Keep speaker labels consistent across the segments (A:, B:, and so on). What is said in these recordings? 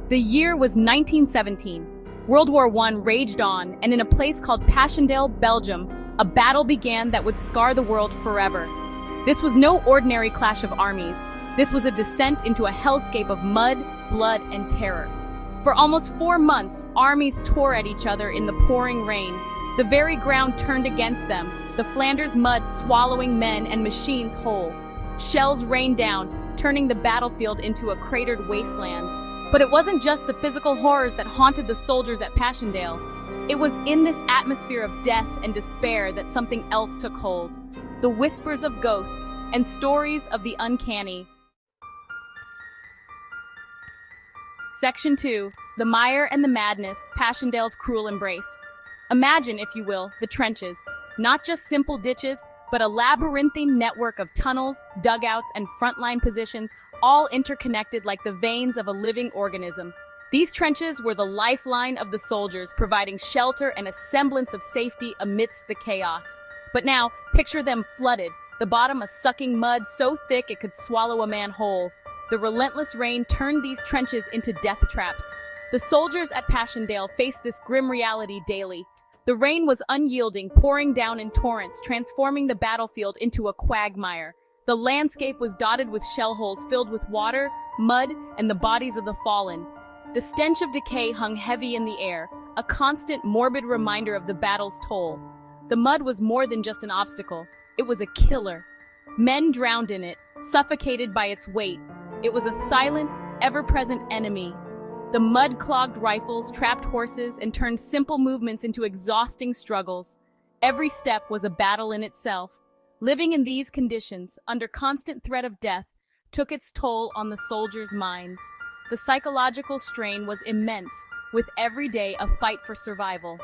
A: The year was 1917. World War I raged on, and in a place called Passchendaele, Belgium, a battle began that would scar the world forever. This was no ordinary clash of armies. This was a descent into a hellscape of mud, blood, and terror. For almost 4 months, armies tore at each other in the pouring rain. The very ground turned against them, the Flanders mud swallowing men and machines whole. Shells rained down, turning the battlefield into a cratered wasteland. But it wasn't just the physical horrors that haunted the soldiers at Passchendaele. It was in this atmosphere of death and despair that something else took hold. The whispers of ghosts and stories of the uncanny. Section 2. The Mire and the Madness, Passchendaele's Cruel Embrace. Imagine, if you will, the trenches. Not just simple ditches, but a labyrinthine network of tunnels, dugouts, and frontline positions, all interconnected like the veins of a living organism. These trenches were the lifeline of the soldiers, providing shelter and a semblance of safety amidst the chaos. But now, picture them flooded, the bottom a sucking mud so thick it could swallow a man whole. The relentless rain turned these trenches into death traps. The soldiers at Passchendaele faced this grim reality daily. The rain was unyielding, pouring down in torrents, transforming the battlefield into a quagmire. The landscape was dotted with shell holes filled with water, mud, and the bodies of the fallen. The stench of decay hung heavy in the air, a constant, morbid reminder of the battle's toll. The mud was more than just an obstacle. It was a killer. Men drowned in it, suffocated by its weight. It was a silent, ever-present enemy. The mud-clogged rifles trapped horses and turned simple movements into exhausting struggles. Every step was a battle in itself. Living in these conditions, under constant threat of death, took its toll on the soldiers' minds. The psychological strain was immense, with every day a fight for survival.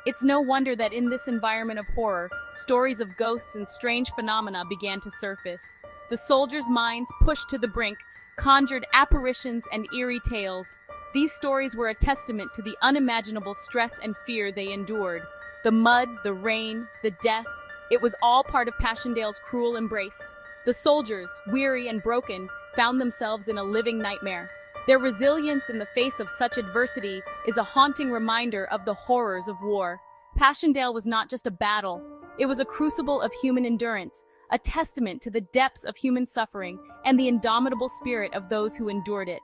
A: It's no wonder that in this environment of horror, stories of ghosts and strange phenomena began to surface. The soldiers' minds, pushed to the brink, conjured apparitions and eerie tales. These stories were a testament to the unimaginable stress and fear they endured. The mud, the rain, the death, it was all part of Passchendaele's cruel embrace. The soldiers, weary and broken, found themselves in a living nightmare. Their resilience in the face of such adversity is a haunting reminder of the horrors of war. Passchendaele was not just a battle. It was a crucible of human endurance, a testament to the depths of human suffering and the indomitable spirit of those who endured it.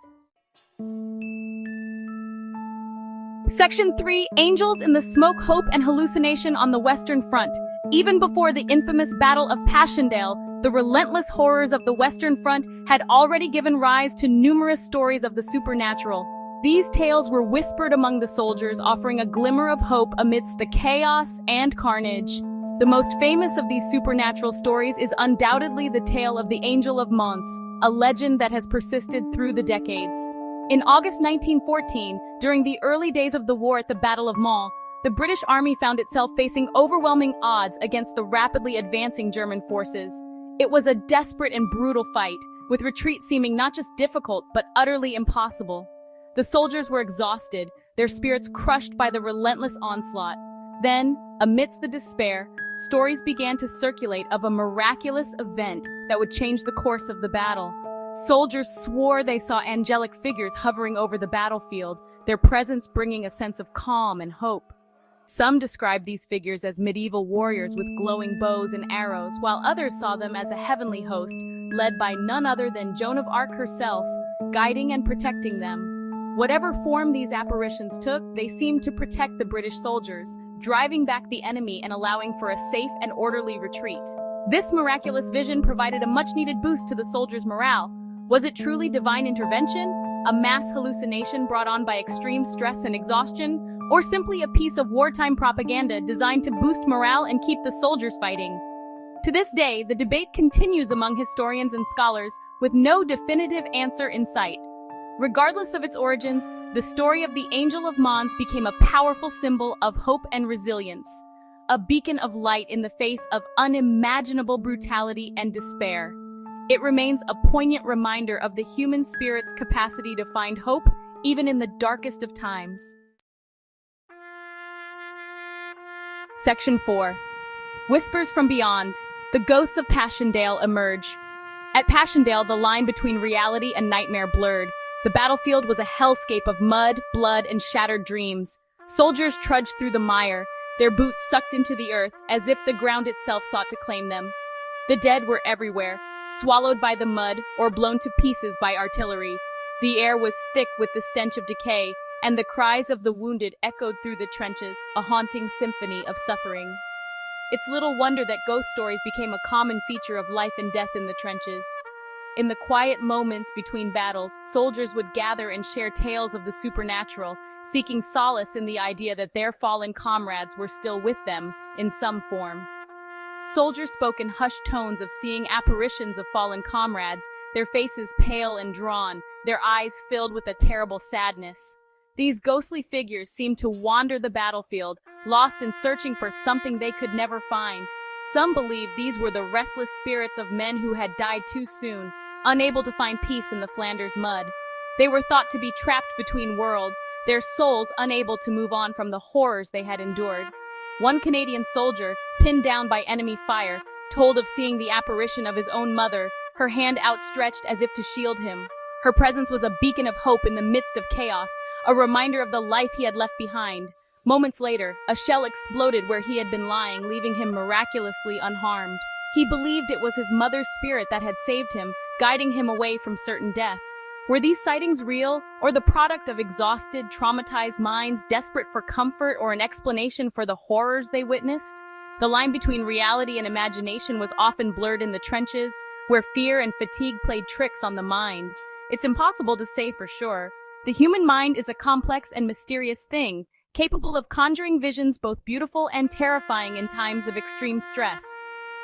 A: Section 3. Angels in the Smoke, Hope, and Hallucination on the Western Front. Even before the infamous Battle of Passchendaele, the relentless horrors of the Western Front had already given rise to numerous stories of the supernatural. These tales were whispered among the soldiers, offering a glimmer of hope amidst the chaos and carnage. The most famous of these supernatural stories is undoubtedly the tale of the Angel of Mons, a legend that has persisted through the decades. In August 1914, during the early days of the war at the Battle of Mons, the British Army found itself facing overwhelming odds against the rapidly advancing German forces. It was a desperate and brutal fight, with retreat seeming not just difficult, but utterly impossible. The soldiers were exhausted, their spirits crushed by the relentless onslaught. Then, amidst the despair, stories began to circulate of a miraculous event that would change the course of the battle. Soldiers swore they saw angelic figures hovering over the battlefield, their presence bringing a sense of calm and hope. Some described these figures as medieval warriors with glowing bows and arrows, while others saw them as a heavenly host, led by none other than Joan of Arc herself, guiding and protecting them. Whatever form these apparitions took, they seemed to protect the British soldiers, driving back the enemy and allowing for a safe and orderly retreat. This miraculous vision provided a much-needed boost to the soldiers' morale. Was it truly divine intervention, a mass hallucination brought on by extreme stress and exhaustion, or simply a piece of wartime propaganda designed to boost morale and keep the soldiers fighting? To this day, the debate continues among historians and scholars, with no definitive answer in sight. Regardless of its origins, the story of the Angel of Mons became a powerful symbol of hope and resilience, a beacon of light in the face of unimaginable brutality and despair. It remains a poignant reminder of the human spirit's capacity to find hope even in the darkest of times. Section 4. Whispers from Beyond. The ghosts of Passchendaele emerge. At Passchendaele, the line between reality and nightmare blurred. The battlefield was a hellscape of mud, blood, and shattered dreams. Soldiers trudged through the mire, their boots sucked into the earth as if the ground itself sought to claim them. The dead were everywhere, swallowed by the mud or blown to pieces by artillery. The air was thick with the stench of decay, and the cries of the wounded echoed through the trenches, a haunting symphony of suffering. It's little wonder that ghost stories became a common feature of life and death in the trenches. In the quiet moments between battles, soldiers would gather and share tales of the supernatural, seeking solace in the idea that their fallen comrades were still with them in some form. Soldiers spoke in hushed tones of seeing apparitions of fallen comrades, their faces pale and drawn, their eyes filled with a terrible sadness. These ghostly figures seemed to wander the battlefield, lost and searching for something they could never find. Some believed these were the restless spirits of men who had died too soon, unable to find peace in the Flanders mud. They were thought to be trapped between worlds, their souls unable to move on from the horrors they had endured. One Canadian soldier, pinned down by enemy fire, told of seeing the apparition of his own mother, her hand outstretched as if to shield him. Her presence was a beacon of hope in the midst of chaos, a reminder of the life he had left behind. Moments later, a shell exploded where he had been lying, leaving him miraculously unharmed. He believed it was his mother's spirit that had saved him, guiding him away from certain death. Were these sightings real, or the product of exhausted, traumatized minds desperate for comfort or an explanation for the horrors they witnessed? The line between reality and imagination was often blurred in the trenches, where fear and fatigue played tricks on the mind. It's impossible to say for sure. The human mind is a complex and mysterious thing, capable of conjuring visions both beautiful and terrifying in times of extreme stress.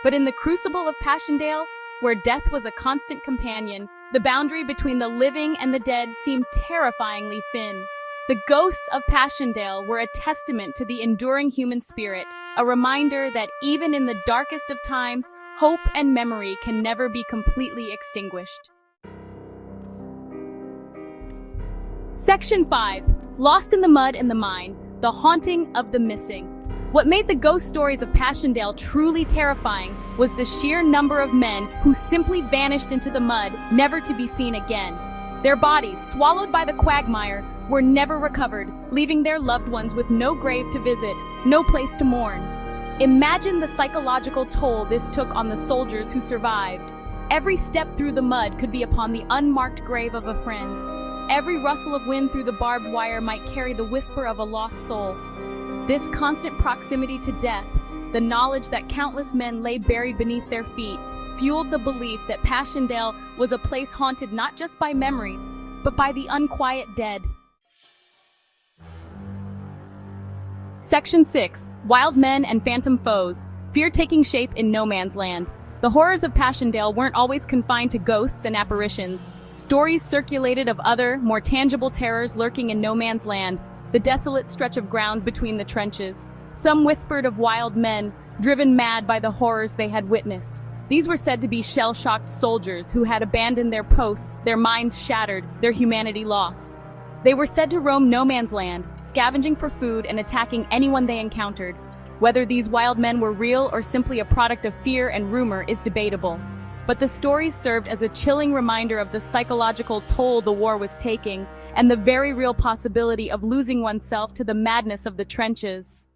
A: But in the crucible of Passchendaele, where death was a constant companion, the boundary between the living and the dead seemed terrifyingly thin. The ghosts of Passchendaele were a testament to the enduring human spirit, a reminder that even in the darkest of times, hope and memory can never be completely extinguished. Section 5. Lost in the Mud and the Mine, the Haunting of the Missing. What made the ghost stories of Passchendaele truly terrifying was the sheer number of men who simply vanished into the mud, never to be seen again. Their bodies, swallowed by the quagmire, were never recovered, leaving their loved ones with no grave to visit, no place to mourn. Imagine the psychological toll this took on the soldiers who survived. Every step through the mud could be upon the unmarked grave of a friend. Every rustle of wind through the barbed wire might carry the whisper of a lost soul. This constant proximity to death, the knowledge that countless men lay buried beneath their feet, fueled the belief that Passchendaele was a place haunted not just by memories, but by the unquiet dead. Section 6. Wild Men and Phantom Foes. Fear taking shape in no man's land. The horrors of Passchendaele weren't always confined to ghosts and apparitions. Stories circulated of other, more tangible terrors lurking in no man's land, the desolate stretch of ground between the trenches. Some whispered of wild men, driven mad by the horrors they had witnessed. These were said to be shell-shocked soldiers who had abandoned their posts, their minds shattered, their humanity lost. They were said to roam no man's land, scavenging for food and attacking anyone they encountered. Whether these wild men were real or simply a product of fear and rumor is debatable. But the stories served as a chilling reminder of the psychological toll the war was taking, and the very real possibility of losing oneself to the madness of the trenches.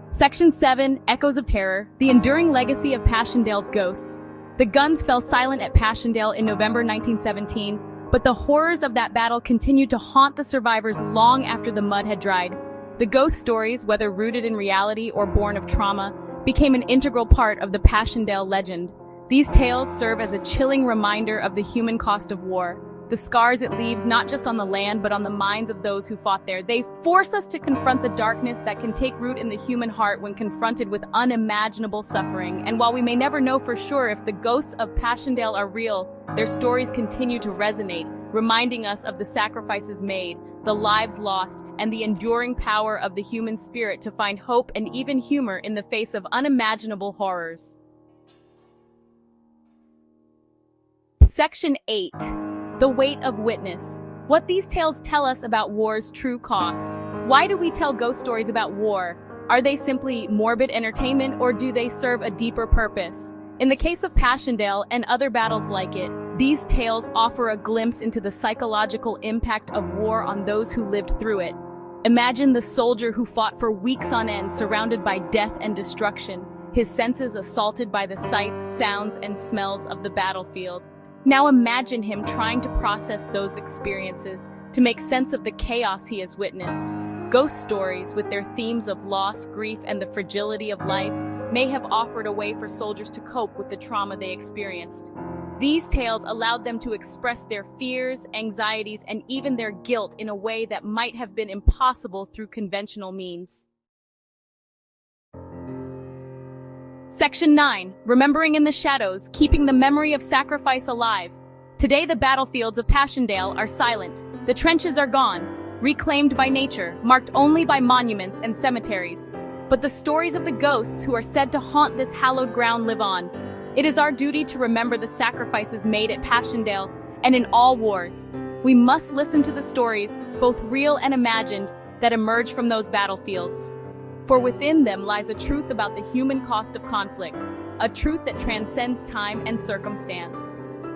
A: Section 7. Echoes of Terror, the enduring legacy of Passchendaele's ghosts. The guns fell silent at Passchendaele in November 1917, but the horrors of that battle continued to haunt the survivors long after the mud had dried. The ghost stories, whether rooted in reality or born of trauma, became an integral part of the Passchendaele legend. These tales serve as a chilling reminder of the human cost of war, the scars it leaves not just on the land but on the minds of those who fought there. They force us to confront the darkness that can take root in the human heart when confronted with unimaginable suffering. And while we may never know for sure if the ghosts of Passchendaele are real, their stories continue to resonate, reminding us of the sacrifices made, the lives lost, and the enduring power of the human spirit to find hope and even humor in the face of unimaginable horrors. Section 8. The Weight of Witness. What these tales tell us about war's true cost. Why do we tell ghost stories about war? Are they simply morbid entertainment, or do they serve a deeper purpose? In the case of Passchendaele and other battles like it, These tales offer a glimpse into the psychological impact of war on those who lived through it. Imagine the soldier who fought for weeks on end, surrounded by death and destruction, his senses assaulted by the sights, sounds, and smells of the battlefield. Now imagine him trying to process those experiences, to make sense of the chaos he has witnessed. Ghost stories, with their themes of loss, grief, and the fragility of life, may have offered a way for soldiers to cope with the trauma they experienced. These tales allowed them to express their fears, anxieties, and even their guilt in a way that might have been impossible through conventional means. Section 9. Remembering in the Shadows, Keeping the Memory of Sacrifice Alive. Today the battlefields of Passchendaele are silent. The trenches are gone, reclaimed by nature, marked only by monuments and cemeteries. But the stories of the ghosts who are said to haunt this hallowed ground live on. It is our duty to remember the sacrifices made at Passchendaele and in all wars. We must listen to the stories, both real and imagined, that emerge from those battlefields. For within them lies a truth about the human cost of conflict, a truth that transcends time and circumstance.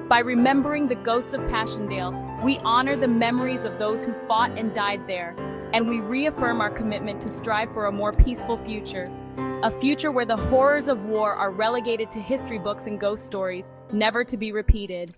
A: By remembering the ghosts of Passchendaele, we honor the memories of those who fought and died there, and we reaffirm our commitment to strive for a more peaceful future. A future where the horrors of war are relegated to history books and ghost stories, never to be repeated.